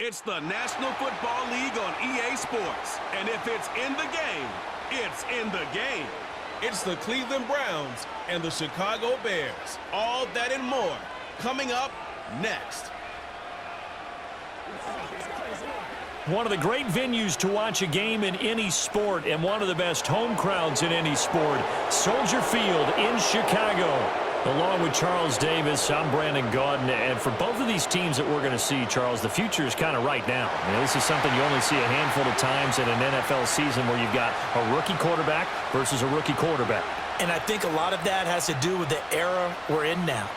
It's the National Football League on EA Sports. And if it's in the game, it's in the game. It's the Cleveland Browns and the Chicago Bears. All that and more coming up next. One of the great venues to watch a game in any sport and one of the best home crowds in any sport, Soldier Field in Chicago. Along with Charles Davis, I'm Brandon Gaudin, and for both of these teams that we're going to see, Charles, the future is kind of right now. This is something you only see a handful of times in an NFL season where you've got a rookie quarterback versus a rookie quarterback. And I think a lot of that has to do with the era we're in now.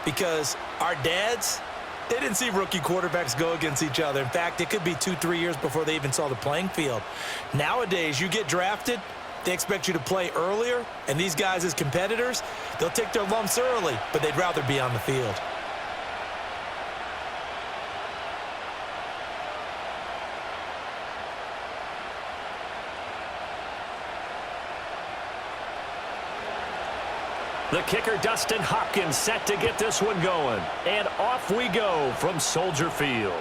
Because our dads, they didn't see rookie quarterbacks go against each other. In fact, it could be 2-3 years before they even saw the playing field. Nowadays, you get drafted, they expect you to play earlier, and these guys as competitors, they'll take their lumps early, but they'd rather be on the field. The kicker, Dustin Hopkins, set to get this one going. And off we go from Soldier Field.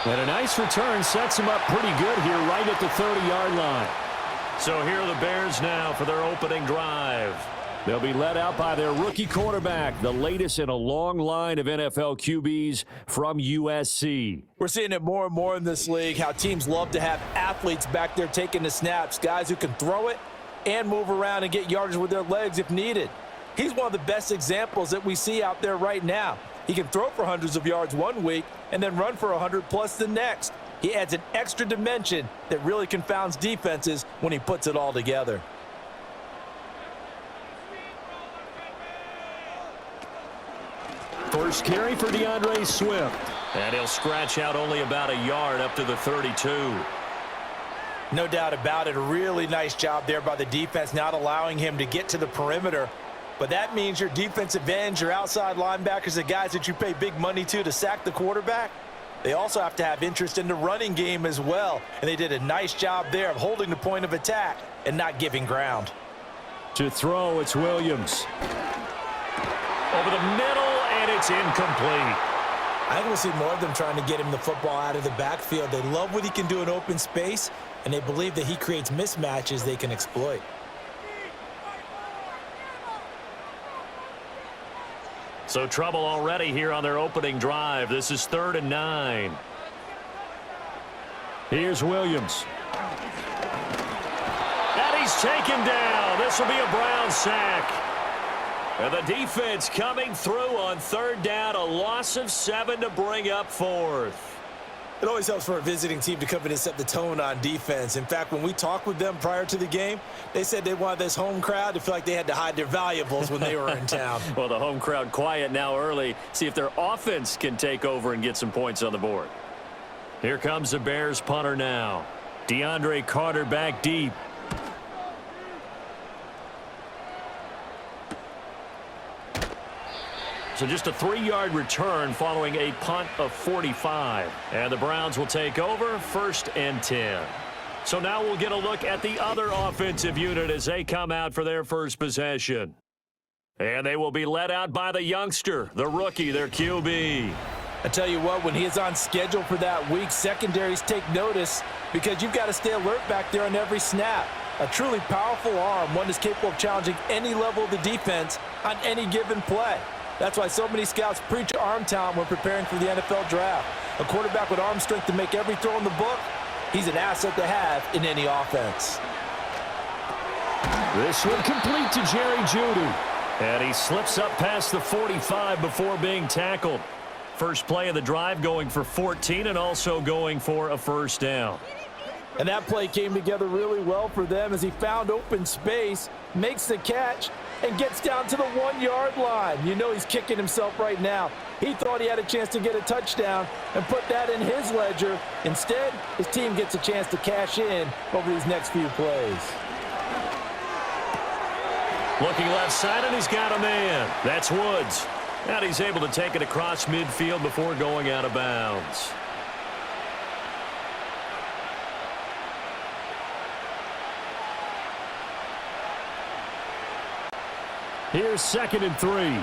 And a nice return sets him up pretty good here right at the 30-yard line. So here are the Bears now for their opening drive. They'll be led out by their rookie quarterback, the latest in a long line of NFL QBs from USC. We're seeing it more and more in this league, how teams love to have athletes back there taking the snaps, guys who can throw it and move around and get yardage with their legs if needed. He's one of the best examples that we see out there right now. He can throw for hundreds of yards one week and then run for 100+ the next. He adds an extra dimension that really confounds defenses when he puts it all together. First carry for DeAndre Swift. And he'll scratch out only about a yard up to the 32. No doubt about it. A really nice job there by the defense, not allowing him to get to the perimeter. But that means your defensive ends, your outside linebackers, the guys that you pay big money to sack the quarterback, they also have to have interest in the running game as well. And they did a nice job there of holding the point of attack and not giving ground. To throw, it's Williams. Over the middle, and it's incomplete. I think we'll see more of them trying to get him the football out of the backfield. They love what he can do in open space, and they believe that he creates mismatches they can exploit. So trouble already here on their opening drive. This is 3rd and 9. Here's Williams. And he's taken down. This will be a Brown sack. And the defense coming through on 3rd down. A loss of 7 to bring up 4th. It always helps for a visiting team to come in and set the tone on defense. In fact, when we talked with them prior to the game, they said they wanted this home crowd to feel like they had to hide their valuables when they were in town. Well, the home crowd quiet now early. See if their offense can take over and get some points on the board. Here comes the Bears punter now. DeAndre Carter back deep. So just a 3-yard return following a punt of 45. And the Browns will take over 1st and 10. So now we'll get a look at the other offensive unit as they come out for their first possession. And they will be led out by the youngster, the rookie, their QB. I tell you what, when he is on schedule for that week, secondaries take notice because you've got to stay alert back there on every snap. A truly powerful arm, one that's capable of challenging any level of the defense on any given play. That's why so many scouts preach arm talent when preparing for the NFL draft. A quarterback with arm strength to make every throw in the book, he's an asset to have in any offense. This one complete to Jerry Jeudy. And he slips up past the 45 before being tackled. First play of the drive going for 14 and also going for a 1st down. And that play came together really well for them as he found open space, makes the catch, and gets down to the 1-yard line. You know he's kicking himself right now. He thought he had a chance to get a touchdown and put that in his ledger. Instead, his team gets a chance to cash in over these next few plays. Looking left side, and he's got a man. That's Woods. And he's able to take it across midfield before going out of bounds. Here's 2nd and 3.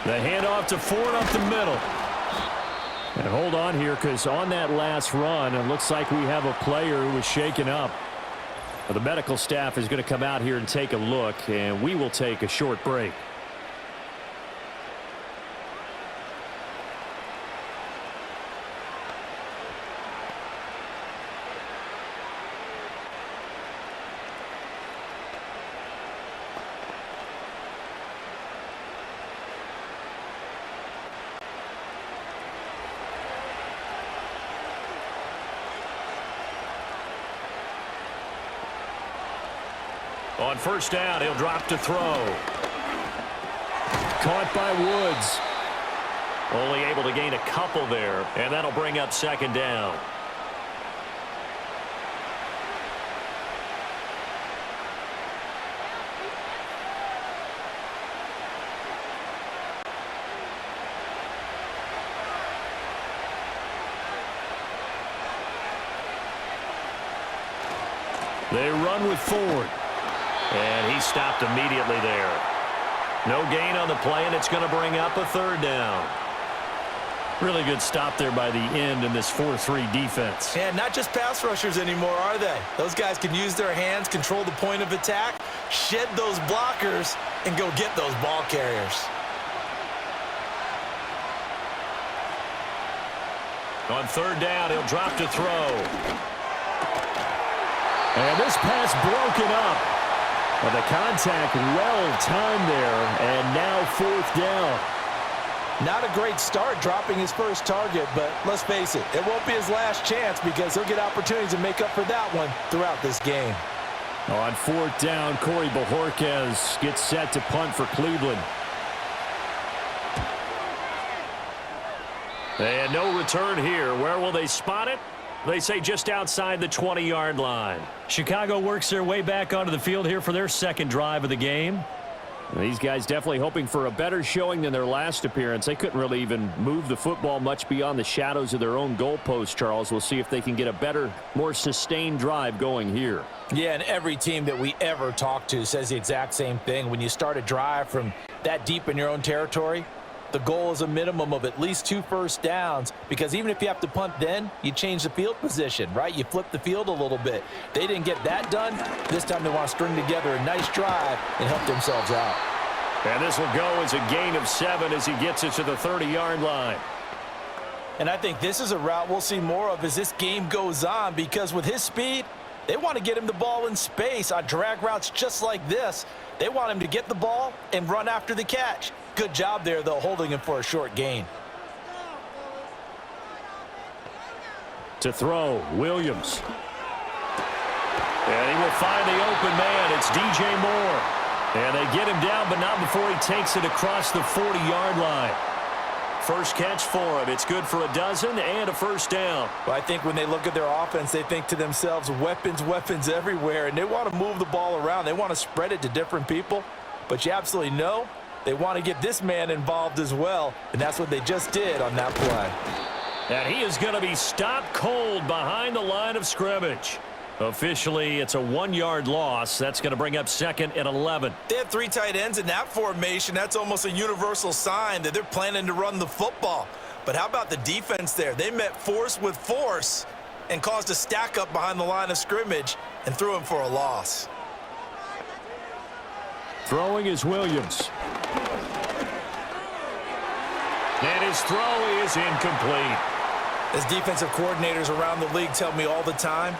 The handoff to Ford up the middle. And hold on here, because on that last run, it looks like we have a player who was shaken up. Well, the medical staff is going to come out here and take a look, and we will take a short break. On first down, he'll drop to throw. Caught by Woods. Only able to gain a couple there, and that'll bring up second down. They run with Ford. And he stopped immediately there. No gain on the play, and it's going to bring up a third down. Really good stop there by the end in this 4-3 defense. And not just pass rushers anymore, are they? Those guys can use their hands, control the point of attack, shed those blockers, and go get those ball carriers. On third down, he'll drop to throw. And this pass broken up. Well, the contact well-timed there, and now fourth down. Not a great start dropping his first target, but let's face it, it won't be his last chance because he'll get opportunities to make up for that one throughout this game. On fourth down, Corey Bojorquez gets set to punt for Cleveland. And no return here. Where will they spot it? They say just outside the 20-yard line. Chicago works their way back onto the field here for their second drive of the game. These guys definitely hoping for a better showing than their last appearance. They couldn't really even move the football much beyond the shadows of their own goalpost, Charles. We'll see if they can get a better, more sustained drive going here. Yeah, and every team that we ever talk to says the exact same thing. When you start a drive from that deep in your own territory, the goal is a minimum of at least 2 first downs, because even if you have to punt then, you change the field position, right? You flip the field a little bit. They didn't get that done. This time they want to string together a nice drive and help themselves out. And this will go as a gain of 7 as he gets it to the 30-yard line. And I think this is a route we'll see more of as this game goes on, because with his speed, they want to get him the ball in space on drag routes just like this. They want him to get the ball and run after the catch. Good job there, though, holding him for a short gain. To throw, Williams. And he will find the open man. It's DJ Moore. And they get him down, but not before he takes it across the 40-yard line. First catch for him. It's good for a dozen and a first down. Well, I think when they look at their offense, they think to themselves, weapons, weapons everywhere, and they want to move the ball around. They want to spread it to different people, but you absolutely know they want to get this man involved as well, and that's what they just did on that play. And he is going to be stopped cold behind the line of scrimmage. Officially, it's a 1-yard loss. That's going to bring up second and 11. They have 3 tight ends in that formation. That's almost a universal sign that they're planning to run the football. But how about the defense there? They met force with force and caused a stack up behind the line of scrimmage and threw him for a loss. Throwing is Williams. And his throw is incomplete. As defensive coordinators around the league tell me all the time,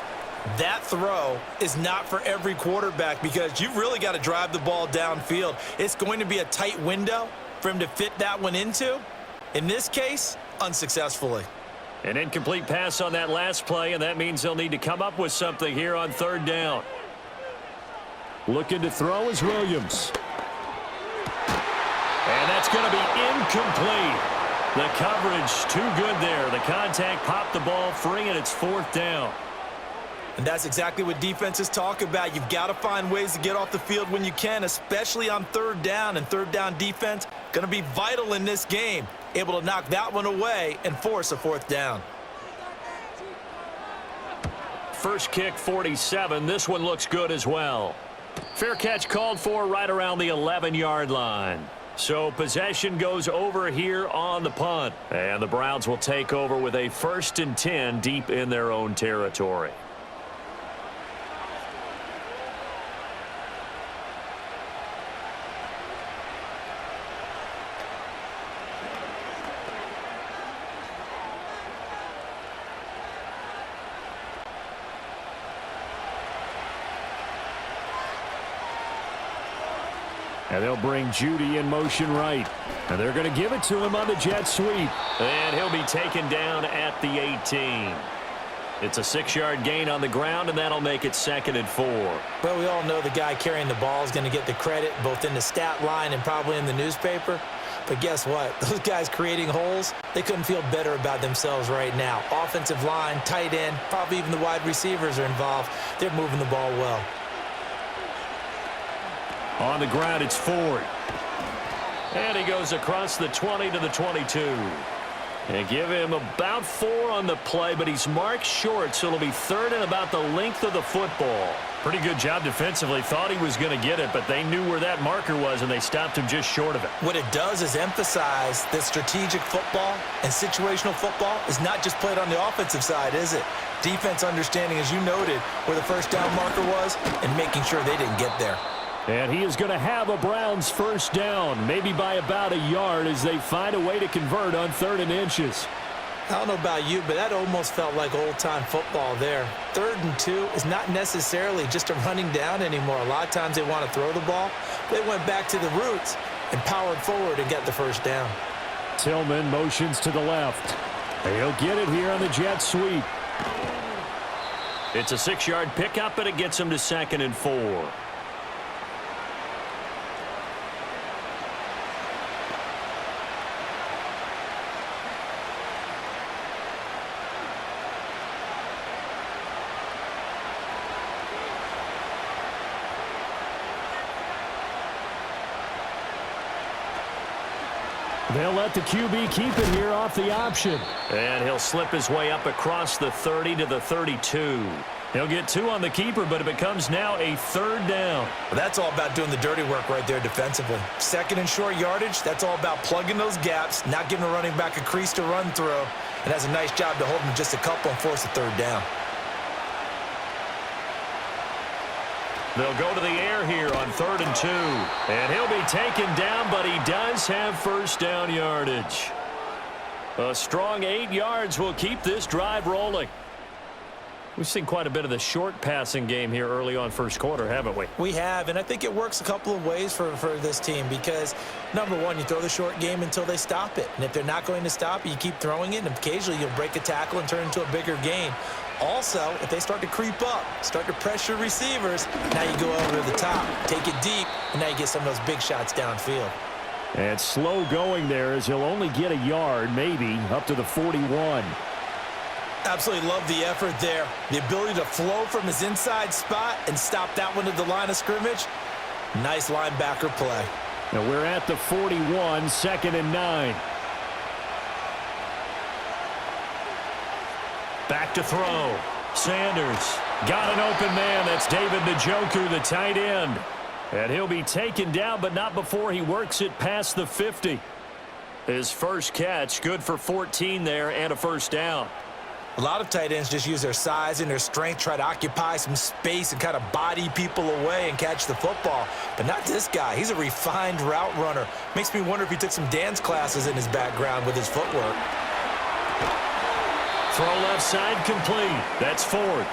that throw is not for every quarterback, because you've really got to drive the ball downfield. It's going to be a tight window for him to fit that one into. In this case, unsuccessfully. An incomplete pass on that last play, and that means they'll need to come up with something here on third down. Looking to throw is Williams. And that's going to be incomplete. The coverage too good there. The contact popped the ball free, and it's fourth down. And that's exactly what defenses talk about. You've got to find ways to get off the field when you can, especially on third down. And third down defense going to be vital in this game. Able to knock that one away and force a fourth down. First kick, 47. This one looks good as well. Fair catch called for right around the 11-yard line. So possession goes over here on the punt. And the Browns will take over with a 1st and 10 deep in their own territory. And they'll bring Judy in motion right. And they're going to give it to him on the jet sweep. And he'll be taken down at the 18. It's a 6-yard gain on the ground, and that'll make it 2nd and 4. Well, we all know the guy carrying the ball is going to get the credit both in the stat line and probably in the newspaper. But guess what? Those guys creating holes, they couldn't feel better about themselves right now. Offensive line, tight end, probably even the wide receivers are involved. They're moving the ball well. On the ground, it's Ford. And he goes across the 20 to the 22. And give him about 4 on the play, but he's marked short, so it'll be 3rd and about the length of the football. Pretty good job defensively. Thought he was going to get it, but they knew where that marker was, and they stopped him just short of it. What it does is emphasize that strategic football and situational football is not just played on the offensive side, is it? Defense understanding, as you noted, where the first down marker was and making sure they didn't get there. And he is going to have a Browns 1st down, maybe by about a yard as they find a way to convert on 3rd and inches. I don't know about you, but that almost felt like old-time football there. 3rd and 2 is not necessarily just a running down anymore. A lot of times they want to throw the ball. They went back to the roots and powered forward and got the 1st down. Tillman motions to the left. He'll get it here on the jet sweep. It's a 6-yard pickup, and it gets him to 2nd and 4. They'll let the QB keep it here off the option. And he'll slip his way up across the 30 to the 32. He'll get 2 on the keeper, but it becomes now a 3rd down. Well, that's all about doing the dirty work right there defensively. 2nd and short yardage, that's all about plugging those gaps, not giving a running back a crease to run through, and has a nice job to hold him just a couple and force a 3rd down. They'll go to the air here on 3rd and 2. And he'll be taken down, but he does have 1st down yardage. A strong 8 yards will keep this drive rolling. We've seen quite a bit of the short passing game here early on 1st quarter, haven't we? We have, and I think it works a couple of ways for this team because, number one, you throw the short game until they stop it. And if they're not going to stop it, you keep throwing it, and occasionally you'll break a tackle and turn it into a bigger gain. Also, if they start to creep up, start to pressure receivers, now you go over to the top, take it deep, and now you get some of those big shots downfield. And slow going there as he'll only get a yard, maybe, up to the 41. Absolutely love the effort there. The ability to flow from his inside spot and stop that one at the line of scrimmage. Nice linebacker play. Now we're at the 41, 2nd and 9. Back to throw. Sanders got an open man. That's David Njoku, the tight end. And he'll be taken down, but not before he works it past the 50. His first catch, good for 14 there and a 1st down. A lot of tight ends just use their size and their strength, try to occupy some space and kind of body people away and catch the football. But not this guy. He's a refined route runner. Makes me wonder if he took some dance classes in his background with his footwork. Throw left side complete. That's Ford.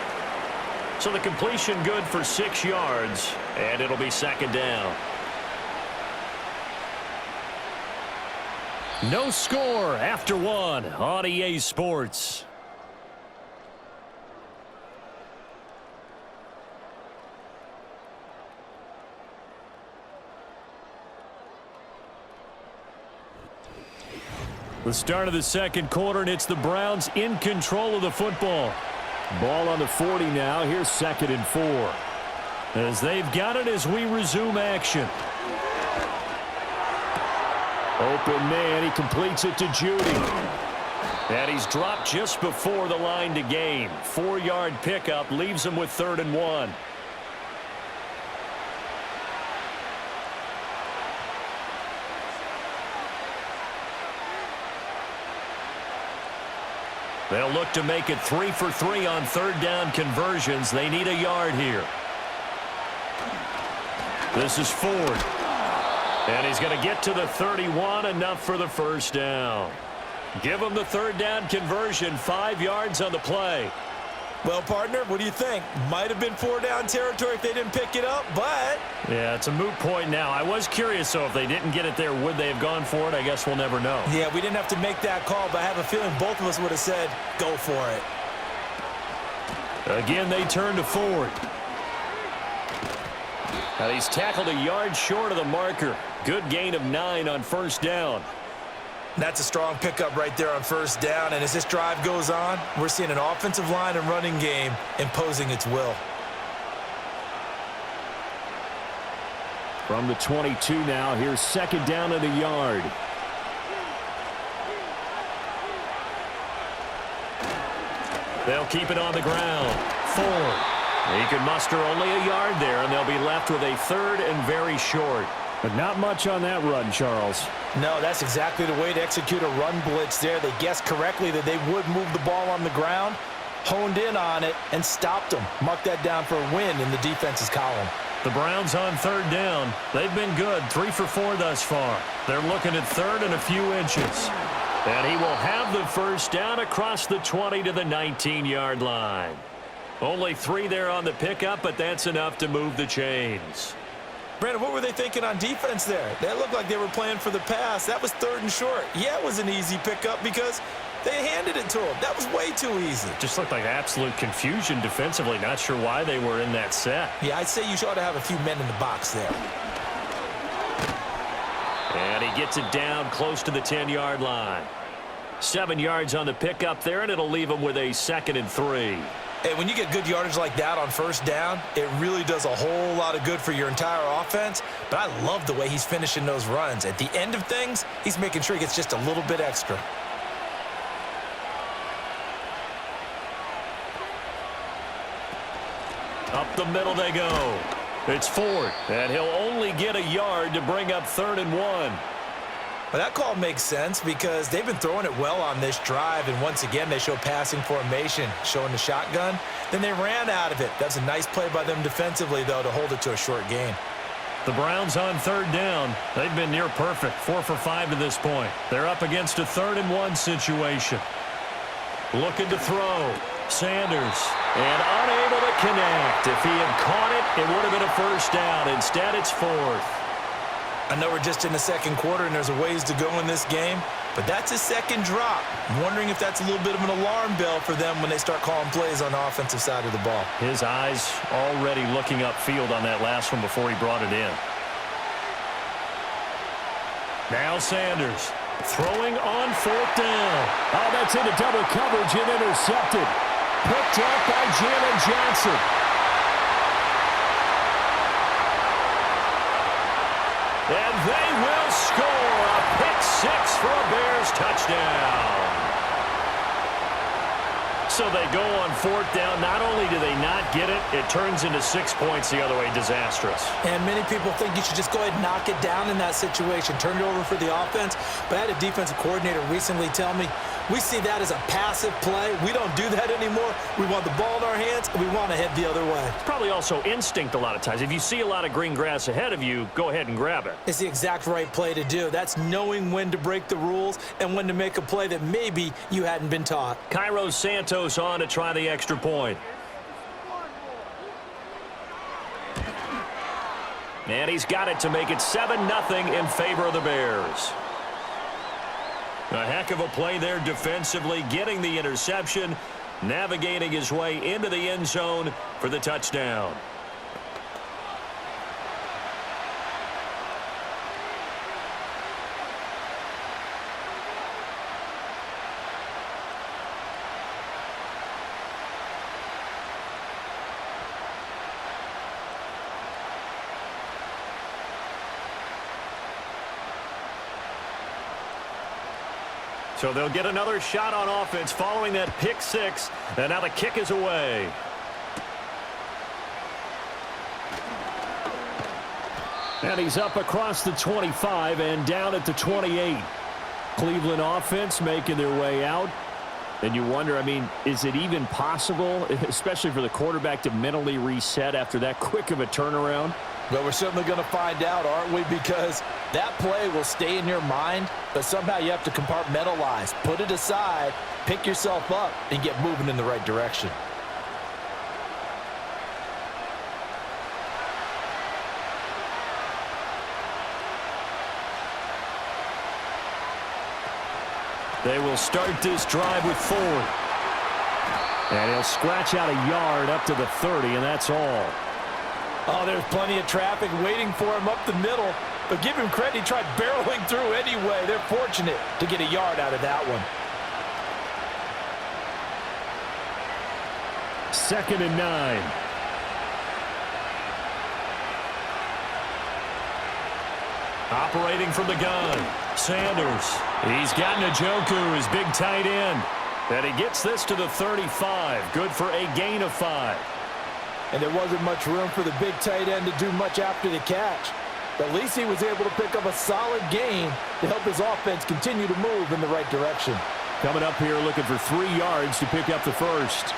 So the completion good for 6 yards, and it'll be 2nd down. No score after 1 on EA Sports. The start of the 2nd quarter, and it's the Browns in control of the football. Ball on the 40 now. Here's 2nd and 4. As they've got it as we resume action. Open man. He completes it to Judy. And he's dropped just before the line to gain. 4-yard pickup leaves him with 3rd and 1. They'll look to make it 3 for 3 on third down conversions. They need a yard here. This is Ford. And he's going to get to the 31, enough for the first down. Give him the third down conversion, 5 yards on the play. Well, partner, what do you think? Might have been 4-down territory if they didn't pick it up, but... Yeah, it's a moot point now. I was curious, so if they didn't get it there, would they have gone for it? I guess we'll never know. Yeah, we didn't have to make that call, but I have a feeling both of us would have said, go for it. Again, they turn to Ford. Now he's tackled a yard short of the marker. Good gain of 9 on first down. That's a strong pickup right there on first down, and as this drive goes on, we're seeing an offensive line and running game imposing its will. From the 22 now, here's second down at a yard. They'll keep it on the ground. Ford. He can muster only a yard there, and they'll be left with a third and very short. But not much on that run, Charles. No, that's exactly the way to execute a run blitz there. They guessed correctly that they would move the ball on the ground, honed in on it, and stopped them. Mark that down for a win in the defense's column. The Browns on third down. They've been good, 3 for 4 thus far. They're looking at third and a few inches. And he will have the first down across the 20 to the 19-yard line. Only 3 there on the pickup, but that's enough to move the chains. Brandon, what were they thinking on defense there? That looked like they were playing for the pass. That was third and short. Yeah, it was an easy pickup because they handed it to him. That was way too easy. Just looked like absolute confusion defensively. Not sure why they were in that set. Yeah, I'd say you ought to have a few men in the box there. And he gets it down close to the 10-yard line. 7 yards on the pickup there, and it'll leave him with a 2nd and 3. Hey, when you get good yardage like that on first down, it really does a whole lot of good for your entire offense. But I love the way he's finishing those runs. At the end of things, he's making sure he gets just a little bit extra. Up the middle they go. It's Ford, and he'll only get a yard to bring up 3rd and 1. But that call makes sense because they've been throwing it well on this drive, and once again they show passing formation, showing the shotgun. Then they ran out of it. That's a nice play by them defensively, though, to hold it to a short gain. The Browns on third down. They've been near perfect, 4 for 5 to this point. They're up against a 3rd and 1 situation. Looking to throw. Sanders, and unable to connect. If he had caught it, it would have been a first down. Instead, it's 4th. I know we're just in the second quarter and there's a ways to go in this game, but that's his second drop. I'm wondering if that's a little bit of an alarm bell for them when they start calling plays on the offensive side of the ball. His eyes already looking upfield on that last one before he brought it in. Now Sanders throwing on 4th down. Oh, that's into double coverage and intercepted. Picked up by Jalen Johnson. And they will score a pick-6 for a Bears touchdown. So they go on 4th down. Not only do they not get it, it turns into 6 points the other way. Disastrous. And many people think you should just go ahead and knock it down in that situation. Turn it over for the offense. But I had a defensive coordinator recently tell me, we see that as a passive play. We don't do that anymore. We want the ball in our hands, and we want to head the other way. It's probably also instinct a lot of times. If you see a lot of green grass ahead of you, go ahead and grab it. It's the exact right play to do. That's knowing when to break the rules and when to make a play that maybe you hadn't been taught. Cairo Santos on to try the extra point. And he's got it to make it 7-0 in favor of the Bears. A heck of a play there defensively, getting the interception, navigating his way into the end zone for the touchdown. So they'll get another shot on offense following that pick-6, and now the kick is away. And he's up across the 25 and down at the 28. Cleveland offense making their way out. And you wonder, I mean, is it even possible, especially for the quarterback, to mentally reset after that quick of a turnaround? Well, we're certainly going to find out, aren't we? Because that play will stay in your mind, but somehow you have to compartmentalize, put it aside, pick yourself up, and get moving in the right direction. They will start this drive with Ford. And he'll scratch out a yard up to the 30, and that's all. Oh, there's plenty of traffic waiting for him up the middle. But give him credit, he tried barreling through anyway. They're fortunate to get a yard out of that one. 2nd and 9. Operating from the gun, Sanders. He's got Njoku, his big tight end. And he gets this to the 35. Good for a gain of 5. And there wasn't much room for the big tight end to do much after the catch. But at least he was able to pick up a solid gain to help his offense continue to move in the right direction. Coming up here looking for 3 yards to pick up the first.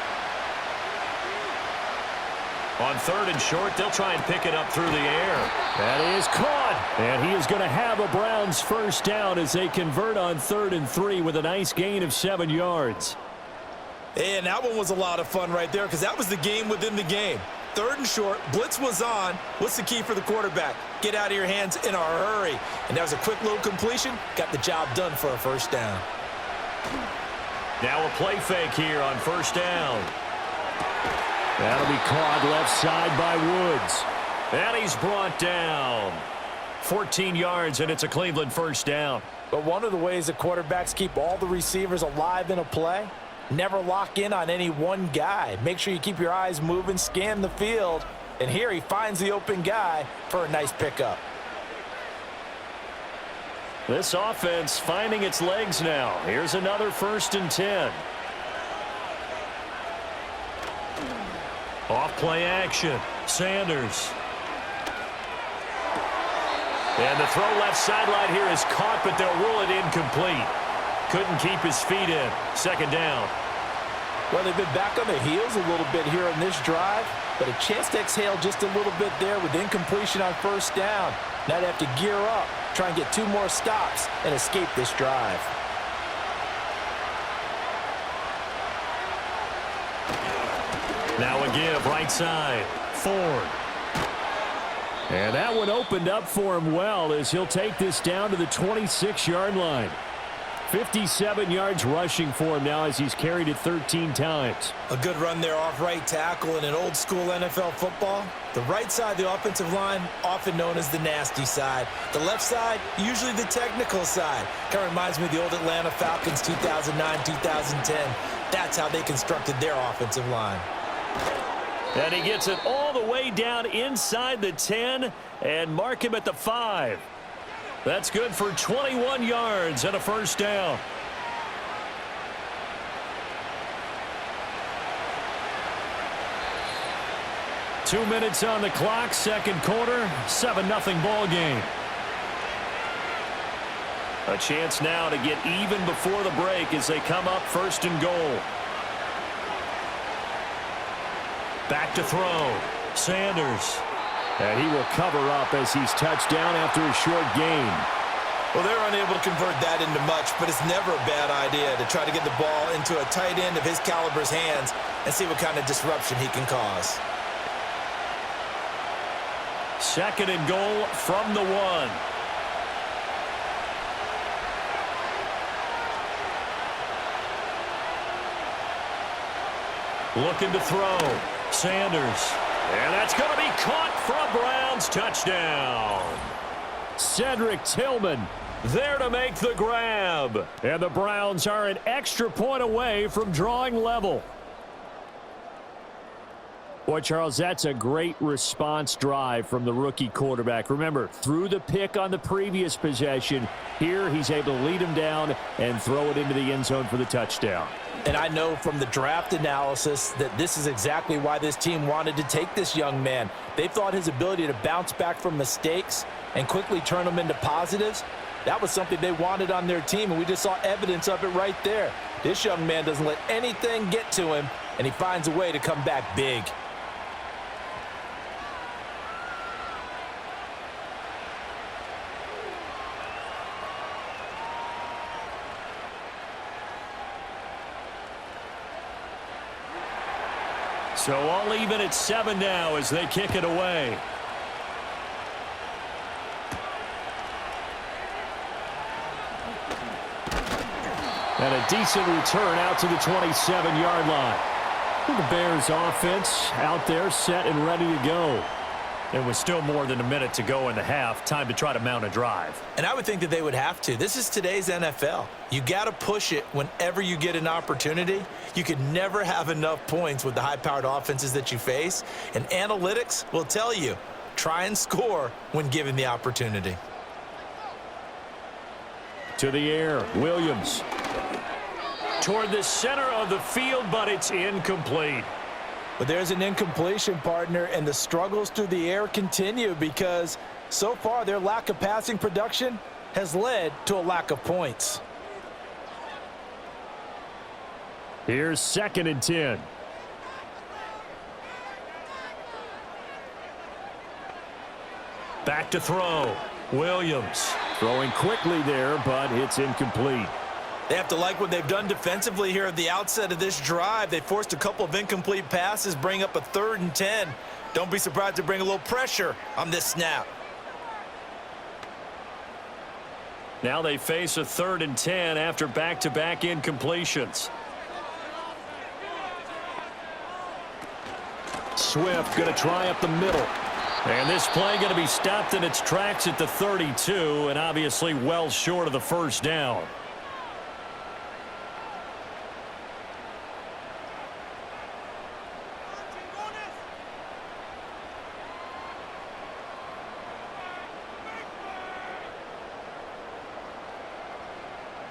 On 3rd and short, they'll try and pick it up through the air. That is caught. And he is going to have a Browns first down as they convert on 3rd and 3 with a nice gain of 7 yards. And that one was a lot of fun right there because that was the game within the game. 3rd and short, blitz was on. What's the key for the quarterback? Get out of your hands in a hurry. And that was a quick little completion. Got the job done for a first down. Now a play fake here on 1st down. That'll be caught left side by Woods. And he's brought down. 14 yards, and it's a Cleveland first down. But one of the ways the quarterbacks keep all the receivers alive in a play, never lock in on any one guy. Make sure you keep your eyes moving, scan the field. And here he finds the open guy for a nice pickup. This offense finding its legs now. Here's another 1st and 10. Off play action. Sanders. And the throw left sideline here is caught, but they'll rule it incomplete. Couldn't keep his feet in. 2nd down. Well, they've been back on their heels a little bit here on this drive, but a chance to exhale just a little bit there with incompletion on 1st down. Now they have to gear up, try and get 2 more stops and escape this drive. Now a give right side. Ford. And that one opened up for him well as he'll take this down to the 26-yard line. 57 yards rushing for him now as he's carried it 13 times. A good run there off right tackle in an old-school NFL football. The right side of the offensive line, often known as the nasty side. The left side, usually the technical side. Kind of reminds me of the old Atlanta Falcons 2009, 2010. That's how they constructed their offensive line. And he gets it all the way down inside the 10 and mark him at the 5. That's good for 21 yards and a first down. Two minutes on the clock, 2nd quarter, 7-0 ball game. A chance now to get even before the break as they come up 1st and goal. Back to throw. Sanders. And he will cover up as he's touched down after a short gain. Well, they're unable to convert that into much, but it's never a bad idea to try to get the ball into a tight end of his caliber's hands and see what kind of disruption he can cause. 2nd and goal from the 1. Looking to throw. Sanders. And that's going to be caught for a Browns touchdown. Cedric Tillman there to make the grab. And the Browns are an extra point away from drawing level. Boy, Charles, that's a great response drive from the rookie quarterback. Remember, threw the pick on the previous possession. Here, he's able to lead him down and throw it into the end zone for the touchdown. And I know from the draft analysis that this is exactly why this team wanted to take this young man. They thought his ability to bounce back from mistakes and quickly turn them into positives, that was something they wanted on their team, and we just saw evidence of it right there. This young man doesn't let anything get to him, and he finds a way to come back big. So all even at 7 now as they kick it away. And a decent return out to the 27-yard line. The Bears offense out there set and ready to go. There was still more than a minute to go in the half. Time to try to mount a drive. And I would think that they would have to. This is today's NFL. You got to push it whenever you get an opportunity. You could never have enough points with the high-powered offenses that you face. And analytics will tell you, try and score when given the opportunity. To the air, Williams. Toward the center of the field, but it's incomplete. But there's an incompletion, partner, and the struggles through the air continue because so far their lack of passing production has led to a lack of points. Here's 2nd and 10. Back to throw. Williams throwing quickly there, but it's incomplete. They have to like what they've done defensively here at the outset of this drive. They forced a couple of incomplete passes, bring up a 3rd and 10. Don't be surprised to bring a little pressure on this snap. Now they face a 3rd and 10 after back-to-back incompletions. Swift going to try up the middle. And this play going to be stopped in its tracks at the 32, and obviously well short of the first down.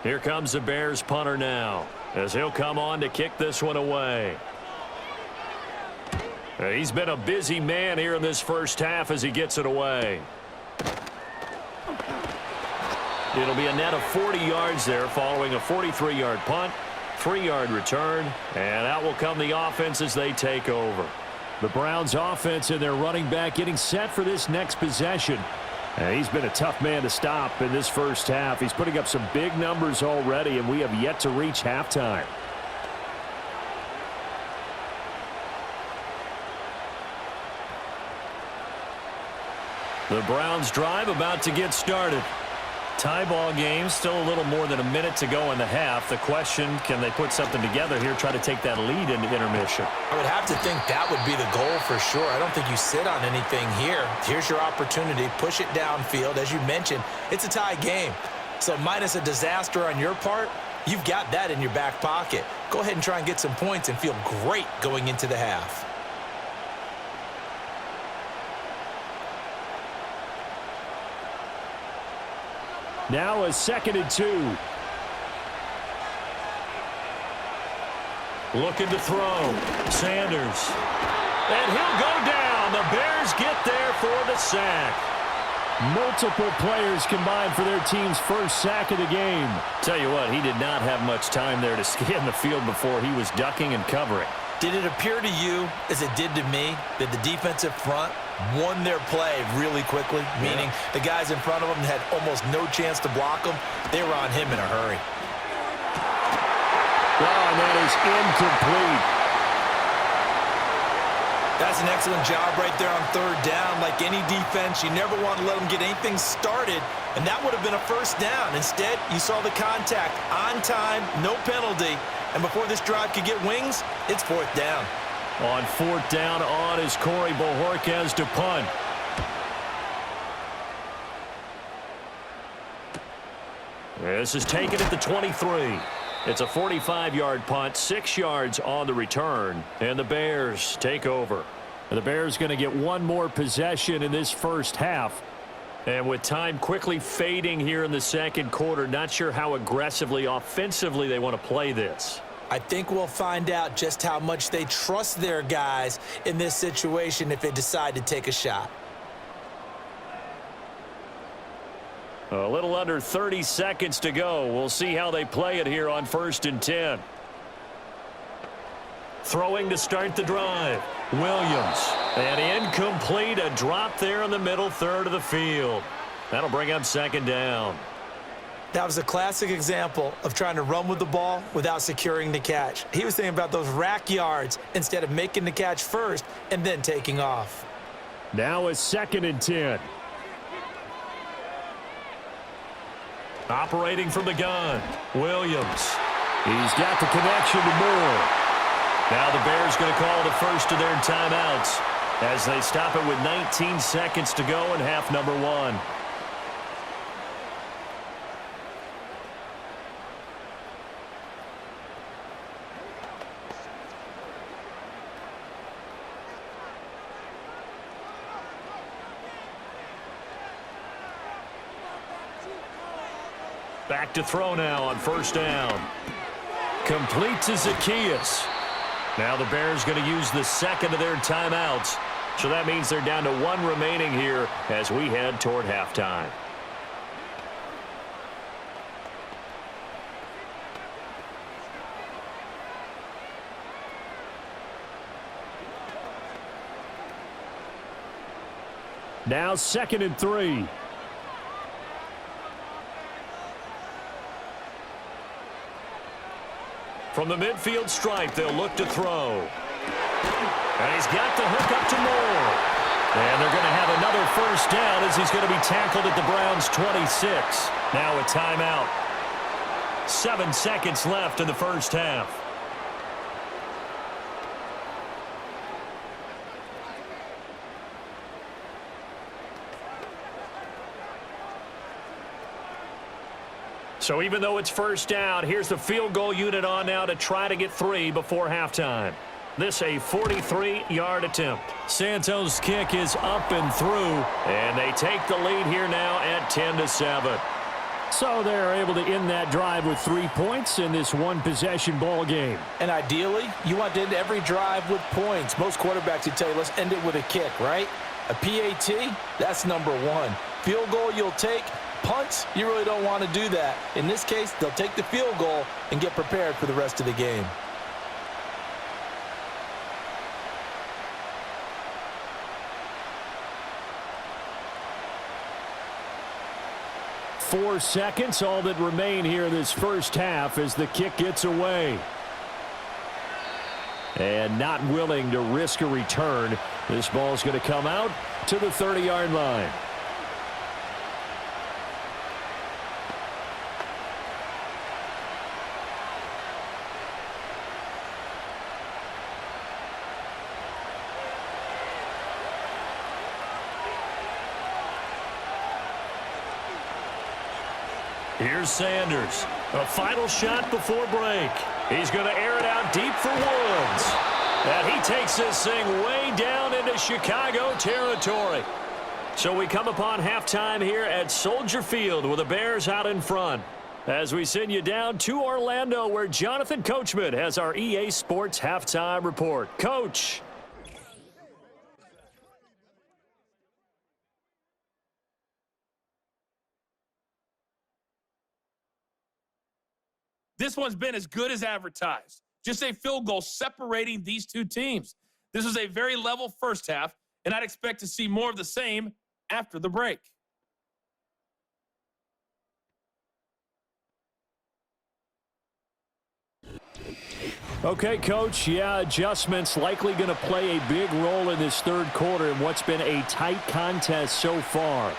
Here comes the Bears punter now, as he'll come on to kick this one away. He's been a busy man here in this first half as he gets it away. It'll be a net of 40 yards there following a 43-yard punt, 3-yard return, and out will come the offense as they take over. The Browns offense and their running back getting set for this next possession. He's been a tough man to stop in this first half. He's putting up some big numbers already, and we have yet to reach halftime. The Browns drive about to get started. Tie ball game, still a little more than a minute to go in the half. The question, can they put something together here, try to take that lead into intermission? I would have to think that would be the goal for sure. I don't think you sit on anything here. Here's your opportunity. Push it downfield. As you mentioned, it's a tie game. So minus a disaster on your part, you've got that in your back pocket. Go ahead and try and get some points and feel great going into the half. Now a 2nd and 2. Looking to throw. Sanders. And he'll go down. The Bears get there for the sack. Multiple players combined for their team's first sack of the game. Tell you what, he did not have much time there to scan the field before he was ducking and covering. Did it appear to you, as it did to me, that the defensive front won their play really quickly? Meaning the guys in front of them had almost no chance to block them. They were on him in a hurry. Oh, and that is incomplete. That's an excellent job right there on 3rd down. Like any defense, you never want to let them get anything started, and that would have been a first down. Instead, you saw the contact on time, no penalty, and before this drive could get wings, it's 4th down. On 4th down on is Corey Bojorquez to punt. This is taken at the 23. It's a 45-yard punt, 6 yards on the return, and the Bears take over. And the Bears going to get one more possession in this first half. And with time quickly fading here in the second quarter, not sure how aggressively, offensively they want to play this. I think we'll find out just how much they trust their guys in this situation if they decide to take a shot. A little under 30 seconds to go. We'll see how they play it here on 1st and 10. Throwing to start the drive. Williams. And incomplete. A drop there in the middle third of the field. That'll bring up 2nd down. That was a classic example of trying to run with the ball without securing the catch. He was thinking about those rack yards instead of making the catch first and then taking off. Now it's 2nd and 10. Operating from the gun. Williams. He's got the connection to Moore. Now the Bears going to call the first of their timeouts as they stop it with 19 seconds to go in half number 1. Back to throw now on 1st down. Complete to Zacchaeus. Now the Bears going to use the second of their timeouts. So that means they're down to 1 remaining here as we head toward halftime. Now 2nd and 3. From the midfield stripe, they'll look to throw. And he's got the hook up to Moore. And they're going to have another 1st down as he's going to be tackled at the Browns' 26. Now a timeout. 7 seconds left in the 1st half. So even though it's 1st down, here's the field goal unit on now to try to get 3 before halftime. This a 43-yard attempt. Santos' kick is up and through, and they take the lead here now at 10-7. So they're able to end that drive with 3 points in this one-possession ball game. And ideally, you want to end every drive with points. Most quarterbacks would tell you, let's end it with a kick, right? A PAT, that's number 1. Field goal you'll take. Punts, you really don't want to do that. In this case, they'll take the field goal and get prepared for the rest of the game. Four seconds, all that remain here in this 1st half as the kick gets away. And not willing to risk a return. This ball's going to come out to the 30-yard line. Here's Sanders. A final shot before break. He's going to air it out deep for Woods. And he takes this thing way down into Chicago territory. So we come upon halftime here at Soldier Field with the Bears out in front. As we send you down to Orlando where Jonathan Coachman has our EA Sports halftime report. Coach. This one's been as good as advertised. Just a field goal separating these two teams. This was a very level 1st half, and I'd expect to see more of the same after the break. Okay, Coach. Yeah, adjustments likely going to play a big role in this 3rd quarter in what's been a tight contest so far.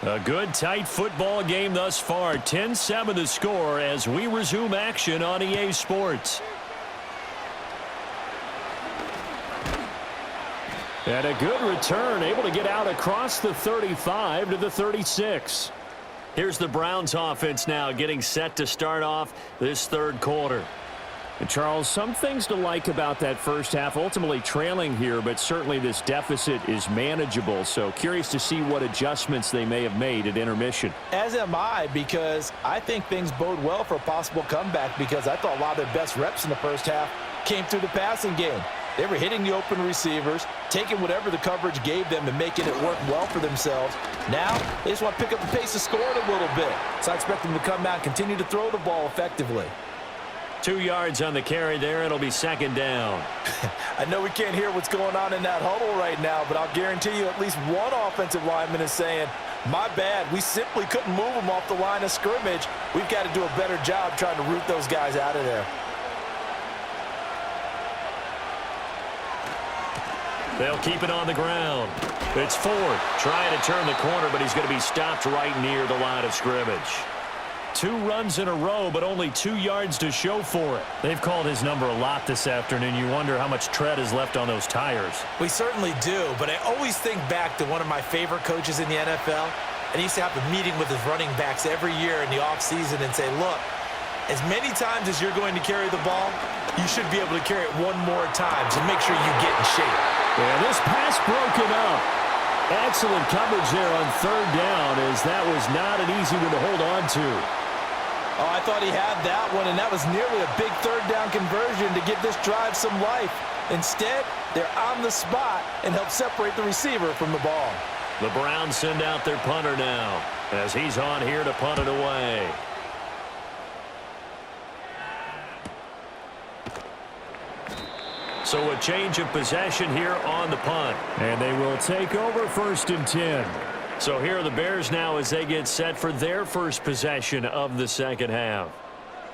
A good, tight football game thus far. 10-7 the score as we resume action on EA Sports. And a good return, able to get out across the 35 to the 36. Here's the Browns offense now getting set to start off this third quarter. And Charles, some things to like about that first half. Ultimately trailing here, but certainly this deficit is manageable. So curious to see what adjustments they may have made at intermission. As am I, because I think things bode well for a possible comeback, because I thought a lot of their best reps in the first half came through the passing game. They were hitting the open receivers, taking whatever the coverage gave them and making it work well for themselves. Now, they just want to pick up the pace of scoring a little bit. So I expect them to come out and continue to throw the ball effectively. 2 yards on the carry there. It'll be second down. I know we can't hear what's going on in that huddle right now, but I'll guarantee you at least one offensive lineman is saying, my bad, we simply couldn't move them off the line of scrimmage. We've got to do a better job trying to root those guys out of there. They'll keep it on the ground. It's Ford trying to turn the corner, but he's going to be stopped right near the line of scrimmage. 2 runs in a row, but only 2 yards to show for it. They've called his number a lot this afternoon. You wonder how much tread is left on those tires. We certainly do, but I always think back to one of my favorite coaches in the NFL, and he used to have a meeting with his running backs every year in the offseason and say, look, as many times as you're going to carry the ball, you should be able to carry it one more time, so make sure you get in shape. Yeah, this pass broken up. Excellent coverage there on third down, as that was not an easy one to hold on to. Oh, I thought he had that one, and that was nearly a big third down conversion to give this drive some life. Instead, they're on the spot and help separate the receiver from the ball. The Browns send out their punter now, as he's on here to punt it away. So a change of possession here on the punt. And they will take over 1st and 10. So here are the Bears now as they get set for their first possession of the second half.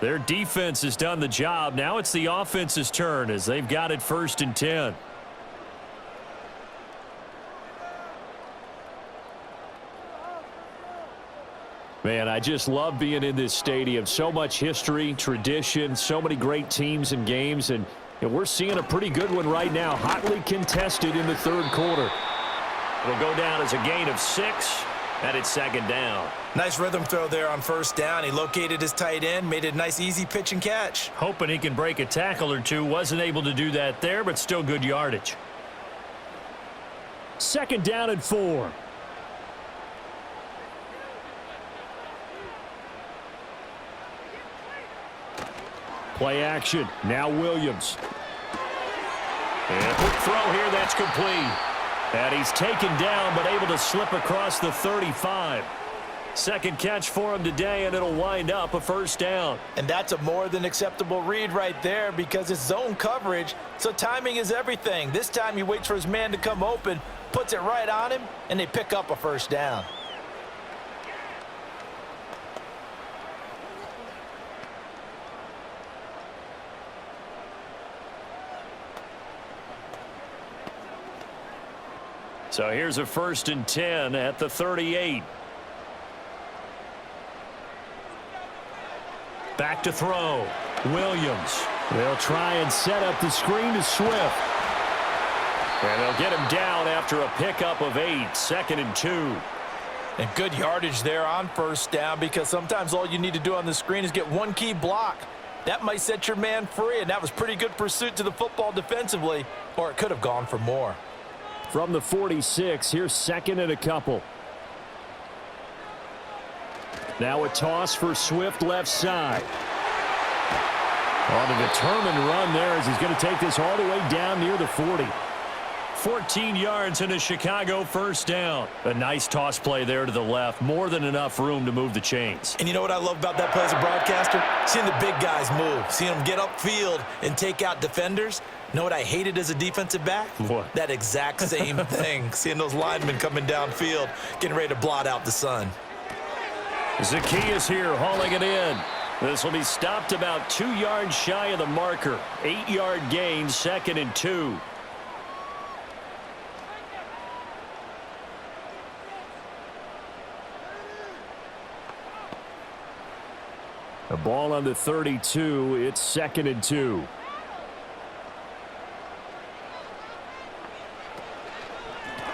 Their defense has done the job. Now it's the offense's turn as they've got it 1st and 10. Man, I just love being in this stadium. So much history, tradition, so many great teams and games, and we're seeing a pretty good one right now, hotly contested in the third quarter. It'll go down as a gain of 6, and it's second down. Nice rhythm throw there on first down. He located his tight end, made it a nice easy pitch and catch. Hoping he can break a tackle or two. Wasn't able to do that there, but still good yardage. Second down and 4. Play action. Now Williams. And quick throw here. That's complete. And he's taken down, but able to slip across the 35. Second catch for him today, and it'll wind up a first down. And that's a more than acceptable read right there, because it's zone coverage, so timing is everything. This time he waits for his man to come open, puts it right on him, and they pick up a first down. So here's a 1st and 10 at the 38. Back to throw. Williams. They'll try and set up the screen to Swift. And they'll get him down after a pickup of 8. 2nd and 2. And good yardage there on first down, because sometimes all you need to do on the screen is get one key block. That might set your man free, and that was pretty good pursuit to the football defensively, or it could have gone for more. From the 46, here's 2nd and a couple. Now a toss for Swift left side. On a determined run there as he's going to take this all the way down near the 40. 14 yards and a Chicago first down. A nice toss play there to the left. More than enough room to move the chains. And you know what I love about that play as a broadcaster? Seeing the big guys move. Seeing them get upfield and take out defenders. You know what I hated as a defensive back? What? That exact same thing. Seeing those linemen coming downfield, getting ready to blot out the sun. Zacchaeus here hauling it in. This will be stopped about 2 yards shy of the marker. 8-yard gain, 2nd and 2. The ball on the 32. It's 2nd and 2.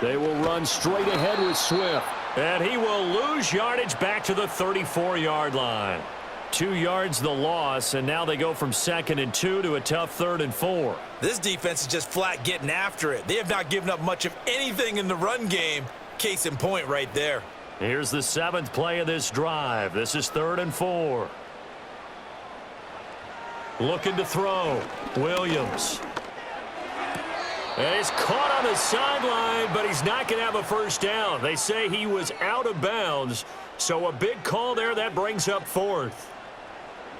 They will run straight ahead with Swift. And he will lose yardage back to the 34-yard line. 2 yards the loss, and now they go from 2nd and 2 to a tough 3rd and 4. This defense is just flat getting after it. They have not given up much of anything in the run game. Case in point right there. Here's the 7th play of this drive. This is 3rd and 4. Looking to throw. Williams. And he's caught on the sideline, but he's not going to have a first down. They say he was out of bounds, so a big call there. That brings up 4th.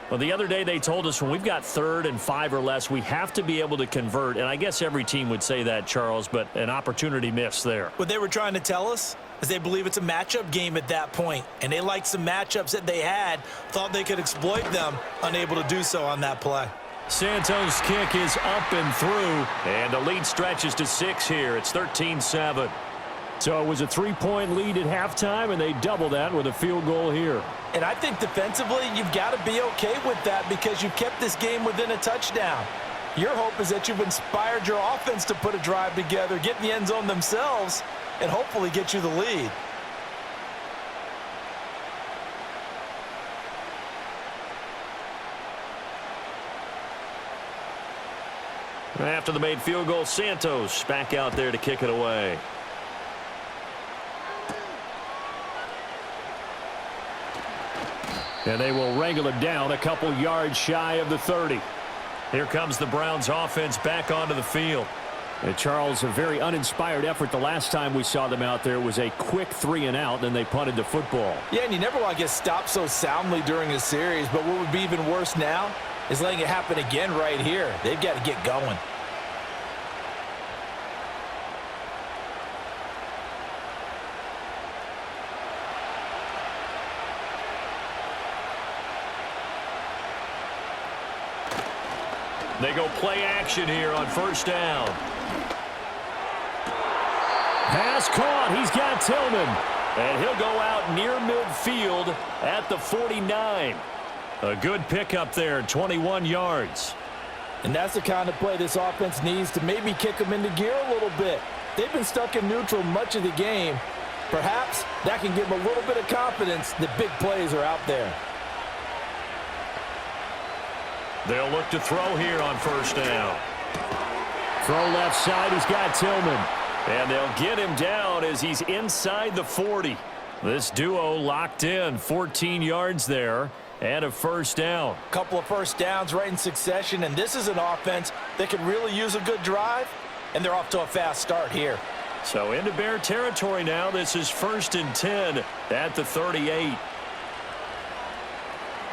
Well, the other day they told us when we've got 3rd and 5 or less, we have to be able to convert. And I guess every team would say that, Charles, but an opportunity missed there. What they were trying to tell us is they believe it's a matchup game at that point, and they liked some matchups that they had, thought they could exploit them, unable to do so on that play. Santos' kick is up and through, and the lead stretches to 6 here. It's 13-7. So it was a 3-point lead at halftime, and they double that with a field goal here. And I think defensively, you've got to be okay with that because you've kept this game within a touchdown. Your hope is that you've inspired your offense to put a drive together, get in the end zone themselves, and hopefully get you the lead. After the made field goal, Santos back out there to kick it away. And they will wrangle it down a couple yards shy of the 30. Here comes the Browns offense back onto the field. And Charles, a very uninspired effort the last time we saw them out there. It was a quick 3-and-out, then they punted the football. Yeah, and you never want to get stopped so soundly during a series, but what would be even worse now is letting it happen again right here. They've got to get going. They go play action here on 1st down. Pass caught. He's got Tillman. And he'll go out near midfield at the 49. A good pickup there, 21 yards. And that's the kind of play this offense needs to maybe kick them into gear a little bit. They've been stuck in neutral much of the game. Perhaps that can give them a little bit of confidence that big plays are out there. They'll look to throw here on 1st down. Throw left side. He's got Tillman. And they'll get him down as he's inside the 40. This duo locked in, 14 yards there, and a 1st down. A couple of 1st downs right in succession, and this is an offense that could really use a good drive, and they're off to a fast start here. So into Bear territory now. This is 1st and 10 at the 38.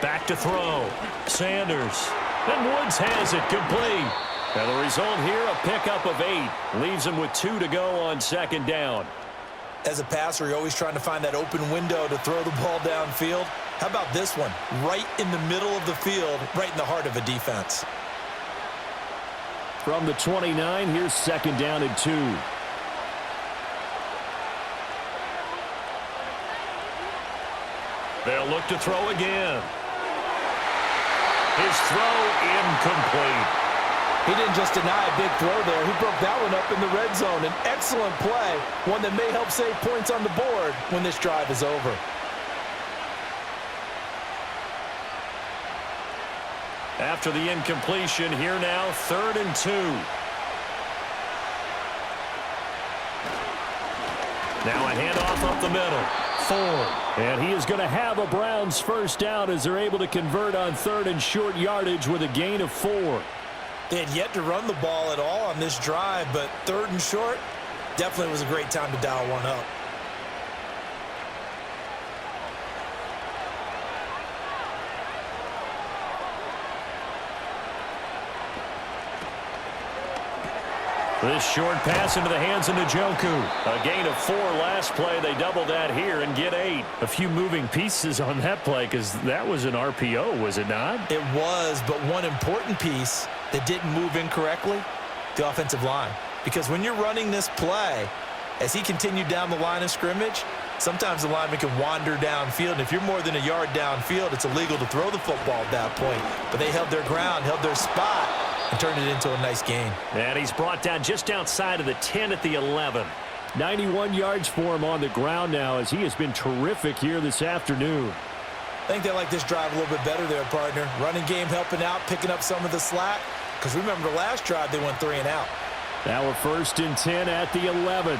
Back to throw. Sanders. And Woods has it complete. And the result here, a pickup of 8. Leaves him with 2 to go on 2nd down. As a passer, you're always trying to find that open window to throw the ball downfield. How about this one? Right in the middle of the field, right in the heart of a defense. From the 29, here's 2nd down and 2. They'll look to throw again. His throw incomplete. He didn't just deny a big throw there. He broke that one up in the red zone. An excellent play, one that may help save points on the board when this drive is over. After the incompletion, here now, 3rd and 2. Now a handoff up the middle. Ford. And he is going to have a Browns 1st down as they're able to convert on 3rd and short yardage with a gain of 4. They had yet to run the ball at all on this drive, but 3rd and short definitely was a great time to dial one up. This short pass into the hands of Njoku. A gain of 4 last play. They double that here and get 8. A few moving pieces on that play because that was an RPO, was it not? It was, but one important piece that didn't move incorrectly, the offensive line. Because when you're running this play, as he continued down the line of scrimmage, sometimes the lineman can wander downfield. And if you're more than a yard downfield, it's illegal to throw the football at that point. But they held their ground, held their spot, and turned it into a nice gain. And he's brought down just outside of the 10 at the 11. 91 yards for him on the ground now as he has been terrific here this afternoon. I think they like this drive a little bit better there, partner. Running game helping out, picking up some of the slack. Because remember, the last drive, they went 3 and out. Now we're 1st and 10 at the 11.